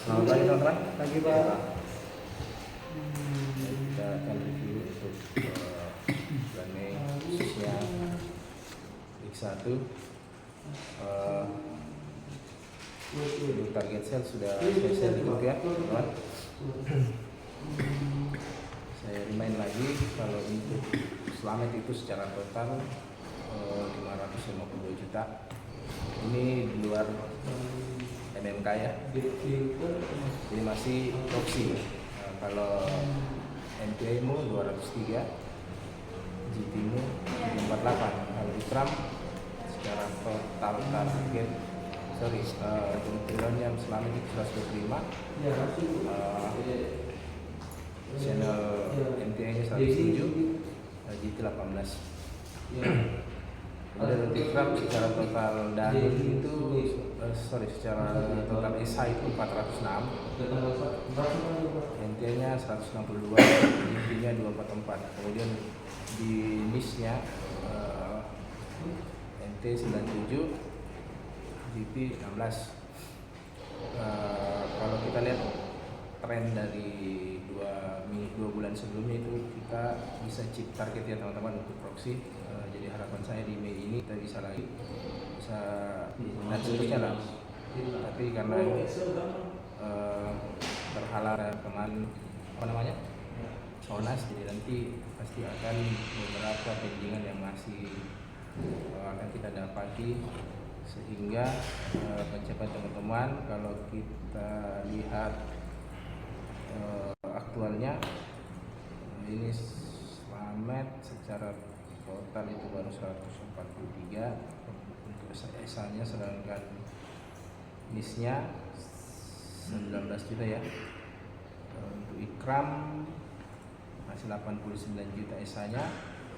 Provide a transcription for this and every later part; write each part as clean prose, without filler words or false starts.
Selamat pagi teman-teman. Pagi Pak. Kita akan review untuk bulan Mei khususnya X1. Untuk target sel sudah saya share di grup ya teman-teman. Saya remind lagi kalau untuk Slamet itu secara total 552 juta. Ini di luar MMK ya, jadi masih proxy. Kalau NPI mu 203, GT mu 48. Kalau IKRAM secara total target, triliunnya Slamet itu 125, channel NPI nya 107, GT 18. Kemudian untuk IKRAM secara total Danun itu secara total ESA itu 406, NT nya 162, GT nya 244. Kemudian di NIS nya NT 97, GT 16. Kalau kita lihat tren dari dua bulan sebelumnya itu kita bisa chip target ya teman-teman untuk proxy. Jadi harapan saya di Mei ini kita bisa dan seterusnya lah. Tapi karena terhalang kemarin Sonas, jadi nanti pasti akan beberapa pendingan yang masih akan kita dapati, sehingga pencapaian teman-teman kalau kita lihat aktualnya ini Slamet secara total itu baru 143 untuk ESA nya, sedangkan NIS nya 19 juta ya. Untuk IKRAM masih 89 juta ESA nya,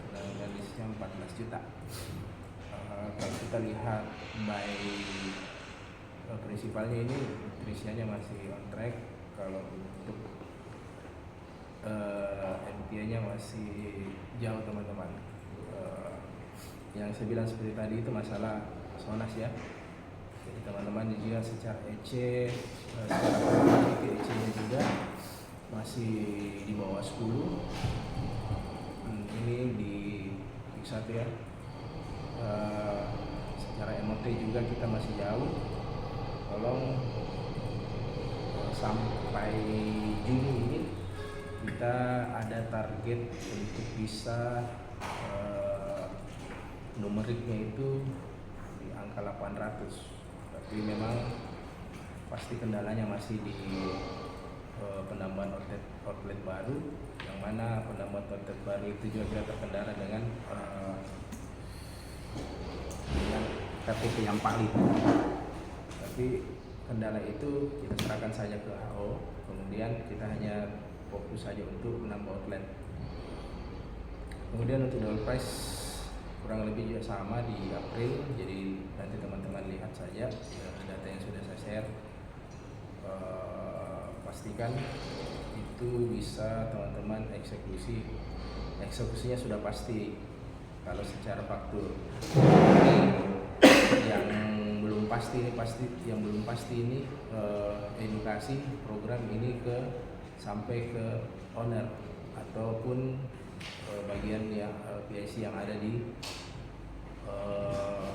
sedangkan NIS nya 14 juta. Kalau kita lihat by prinsipalnya ini nutrisinya masih on track. Kalau untuk NPI nya masih jauh teman-teman. Yang saya bilang seperti tadi itu masalah Sonas ya. Jadi teman-teman juga secara EC, secara EC nya juga masih di bawah 10. Ini di X1 ya. Secara MOT juga kita masih jauh. Tolong sampai Juni ini kita ada target untuk bisa numeriknya itu di angka 800. Tapi memang pasti kendalanya masih di penambahan outlet baru, yang mana penambahan outlet baru itu juga terkendala dengan KTP yang valid. Tapi kendala itu kita serahkan saja ke HO, kemudian kita hanya fokus saja untuk menambah outlet. Kemudian untuk door price kurang lebih juga sama di April, jadi nanti teman-teman lihat saja data yang sudah saya share. Pastikan itu bisa teman-teman eksekusinya sudah pasti kalau secara faktur. Yang belum pasti ini edukasi program ini sampai ke owner ataupun bagian yang PIC yang ada di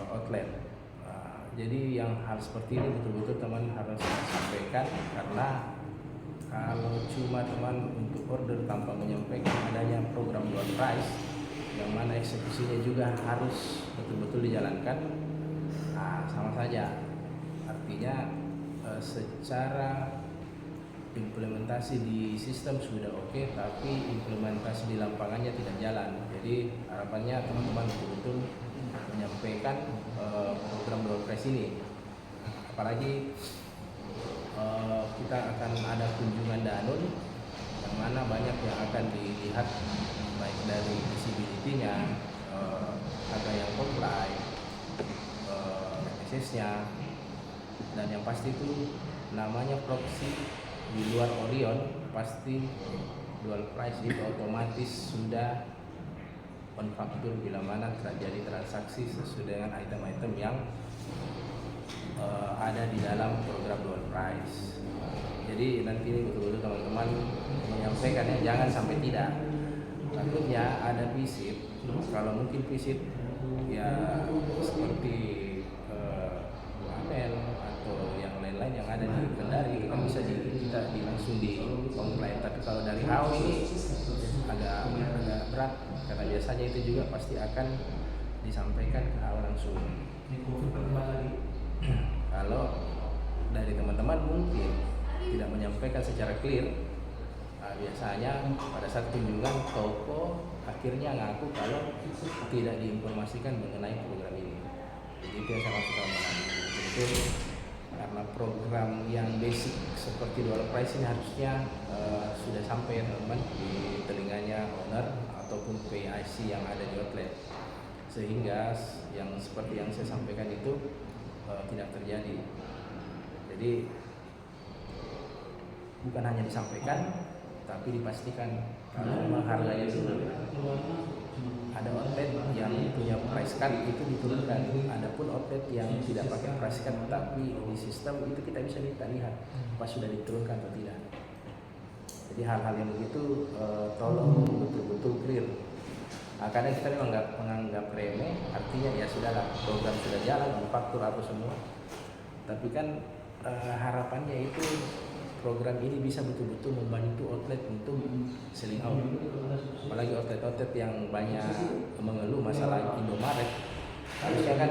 outlet. Jadi yang hal seperti ini betul-betul teman harus sampaikan, karena kalau cuma teman untuk order tanpa menyampaikan adanya program door price yang mana eksekusinya juga harus betul-betul dijalankan, sama saja. Artinya secara implementasi di sistem sudah oke, tapi implementasi di lapangannya tidak jalan. Jadi harapannya teman-teman betul-betul menyampaikan program door price ini. Apalagi kita akan ada kunjungan Danun, yang mana banyak yang akan dilihat baik dari visibility-nya, harga yang comply, SS-nya, dan yang pasti itu namanya proxy di luar Orion, pasti dual price itu otomatis sudah on faktur bila mana terjadi transaksi sesuai dengan item-item yang ada di dalam program dual price. Jadi nanti ini betul-betul teman-teman menyampaikan ya, jangan sampai tidak. Takutnya ada visit, kalau mungkin visit ya seperti Amel atau yang lain-lain yang ada di Kendari itu kan bisa kita langsung di komplain. Tapi kalau dari HAU ini agak berat karena biasanya itu juga pasti akan disampaikan ke HAU langsung. Kalau dari teman-teman mungkin tidak menyampaikan secara clear, biasanya pada saat kunjungan toko akhirnya ngaku kalau tidak diinformasikan mengenai program ini. Jadi itu yang saya maksud teman-teman. Betul, karena program yang basic seperti dual price ini harusnya sudah sampai teman-teman di telinganya owner ataupun PIC yang ada di outlet, sehingga yang seperti yang saya sampaikan itu tidak terjadi. Jadi bukan hanya disampaikan, tapi dipastikan kalau memang harganya dulu. Ada outlet yang punya price cut itu diturunkan. Adapun outlet yang tidak pakai price cut tapi di sistem itu kita bisa lihat pas sudah diturunkan atau tidak. Jadi hal-hal yang begitu tolong betul-betul clear. Kadang kita memang menganggap remeh, artinya ya sudahlah, program sudah jalan, faktur apa semua. Tapi kan harapannya itu program ini bisa betul-betul membantu outlet untuk selling out. Apalagi outlet-outlet yang banyak mengeluh masalah Indomaret, harusnya kan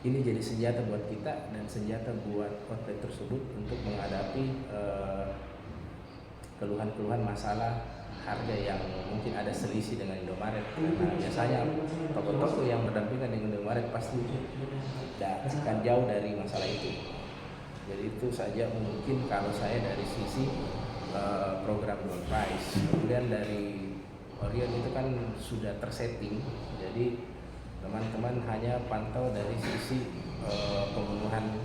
ini jadi senjata buat kita dan senjata buat outlet tersebut untuk menghadapi keluhan-keluhan masalah harga yang mungkin ada selisih dengan Indomaret. Nah, biasanya toko-toko yang berdampingan dengan Indomaret pasti tidak akan jauh dari masalah itu. Jadi itu saja mungkin kalau saya dari sisi program dual price. Kemudian dari Orion itu kan sudah tersetting, jadi teman-teman hanya pantau dari sisi pemenuhan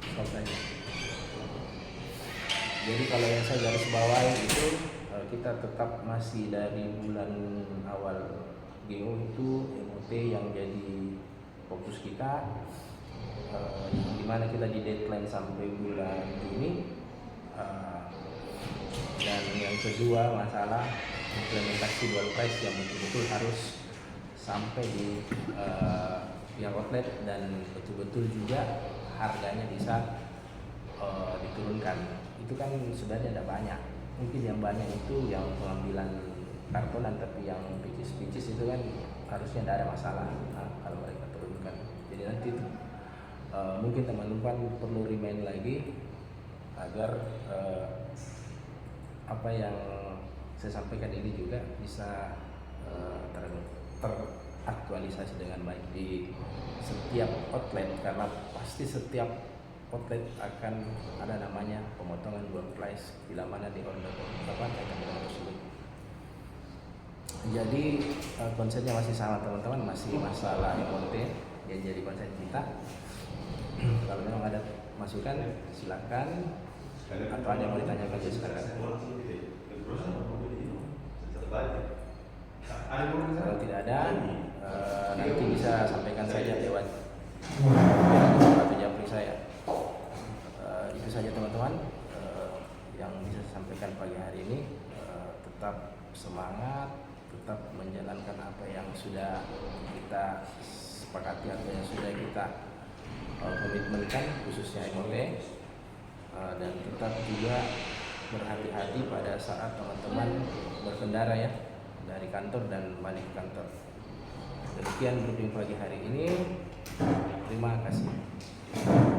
stok saja. Jadi kalau yang saya garis bawahi itu kita tetap masih dari bulan awal GO itu MOT yang jadi fokus kita, dimana kita di deadline sampai bulan Juni, dan yang kedua masalah implementasi dual price yang betul-betul harus sampai di pihak outlet dan betul-betul juga harganya bisa diturunkan. Itu kan sebenarnya ada banyak, mungkin yang banyak itu yang pengambilan kartonan, tapi yang picis-picis itu kan harusnya tidak ada masalah kalau mereka turunkan. Jadi nanti mungkin teman-teman perlu remind lagi agar apa yang saya sampaikan ini juga bisa teraktualisasi dengan baik di setiap outlet, karena pasti setiap outlet akan ada namanya pemotongan dual price bila mana di order item tersebut. Jadi konsepnya masih sama teman-teman, masih masalah MOT yang jadi konsep kita. Kalau memang ada masukan silakan, atau ada yang mau ditanyakan aja sekarang. Kalau tidak ada, nanti bisa sampaikan saja lewat atau japri saya. Itu saja teman-teman yang bisa saya sampaikan pagi hari ini. Tetap semangat, tetap menjalankan apa yang sudah kita sepakati atau yang sudah kita komitmenkan, khususnya MOT, dan tetap juga berhati-hati pada saat teman-teman berkendara ya, dari kantor dan balik kantor. Demikian briefing pagi hari ini. Terima kasih.